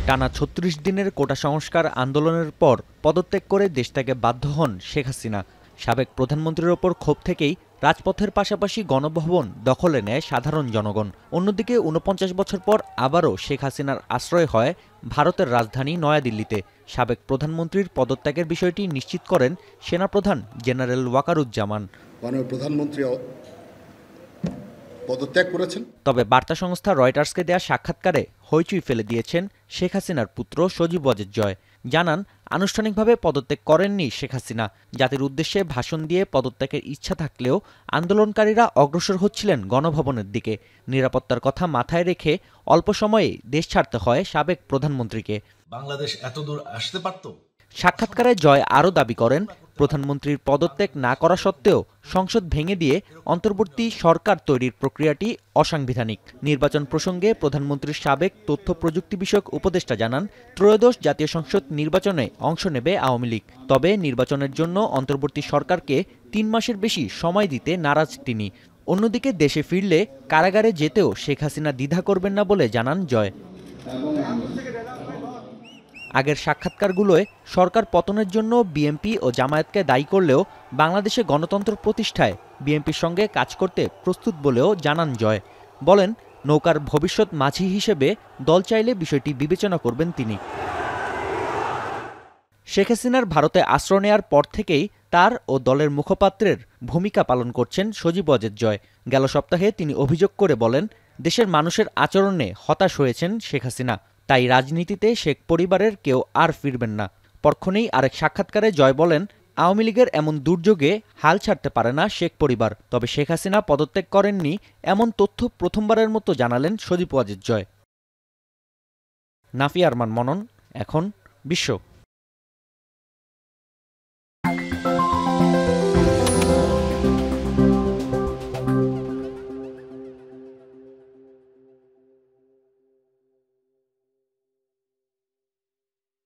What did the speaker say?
টানা ৩৬ দিনের কোটা সংস্কার আন্দোলনের পর পদত্যাগ করে দেশ থেকে বাধ্য হন শেখ হাসিনা। সাবেক প্রধানমন্ত্রীর ওপর ক্ষোভ থেকেই রাজপথের পাশাপাশি গণভবন দখলে নেয় সাধারণ জনগণ। অন্যদিকে ৪৯ বছর পর আবারও শেখ হাসিনার আশ্রয় হয় ভারতের রাজধানী নয়াদিল্লিতে। সাবেক প্রধানমন্ত্রীর পদত্যাগের বিষয়টি নিশ্চিত করেন সেনাপ্রধান জেনারেল ওয়াকারুজ্জামান। প্রধানমন্ত্রী পদত্যাগ করেছেন। তবে বার্তা সংস্থা রয়টার্সকে দেয়া সাক্ষাৎকারে হইচই ফেলে দিয়েছেন শেখ হাসিনার পুত্র সজীব ওয়াজেদ জয়। জানান, আনুষ্ঠানিকভাবে পদত্যাগ করেননি শেখ হাসিনা। জাতির উদ্দেশ্যে ভাষণ দিয়ে পদত্যাগের ইচ্ছা থাকলেও আন্দোলনকারীরা অগ্রসর হচ্ছিলেন গণভবনের দিকে। নিরাপত্তার কথা মাথায় রেখে অল্প সময়েই দেশ ছাড়তে হয় সাবেক প্রধানমন্ত্রীকে। বাংলাদেশ এতদূর আসতে পারত। সাক্ষাৎকারে জয় আরও দাবি করেন, প্রধানমন্ত্রীর পদত্যাগ না করা সত্ত্বেও সংসদ ভেঙে দিয়ে অন্তর্বর্তী সরকার তৈরির প্রক্রিয়াটি অসাংবিধানিক। নির্বাচন প্রসঙ্গে প্রধানমন্ত্রীর সাবেক তথ্য প্রযুক্তি বিষয়ক উপদেষ্টা জানান, ত্রয়োদশ জাতীয় সংসদ নির্বাচনে অংশ নেবে আওয়ামী লীগ। তবে নির্বাচনের জন্য অন্তর্বর্তী সরকারকে ৩ মাসের বেশি সময় দিতে নারাজ তিনি। অন্যদিকে দেশে ফিরলে কারাগারে যেতেও শেখ হাসিনা দ্বিধা করবেন না বলে জানান জয়। আগের সাক্ষাৎকারগুলোয় সরকার পতনের জন্য বিএনপি ও জামায়াতকে দায়ী করলেও বাংলাদেশে গণতন্ত্র প্রতিষ্ঠায় বিএনপির সঙ্গে কাজ করতে প্রস্তুত বলেও জানান জয়। বলেন, নৌকার ভবিষ্যৎ মাঝি হিসেবে দল চাইলে বিষয়টি বিবেচনা করবেন তিনি। শেখ হাসিনার ভারতে আশ্রয় নেয়ার পর থেকেই তার ও দলের মুখপাত্রের ভূমিকা পালন করছেন সজীব ওয়াজেদ জয়। গেল সপ্তাহে তিনি অভিযোগ করে বলেন, দেশের মানুষের আচরণে হতাশ হয়েছেন শেখ হাসিনা। তাই রাজনীতিতে শেখ পরিবারের কেউ আর ফিরবেন না। পরক্ষণেই আরেক সাক্ষাৎকারে জয় বলেন, আওয়ামী লীগের এমন দুর্যোগে হাল ছাড়তে পারে না শেখ পরিবার। তবে শেখ হাসিনা পদত্যাগ করেননি এমন তথ্য প্রথমবারের মতো জানালেন সজীব ওয়াজেদ জয়। নাফি আরমান মনন, এখন বিশ্ব।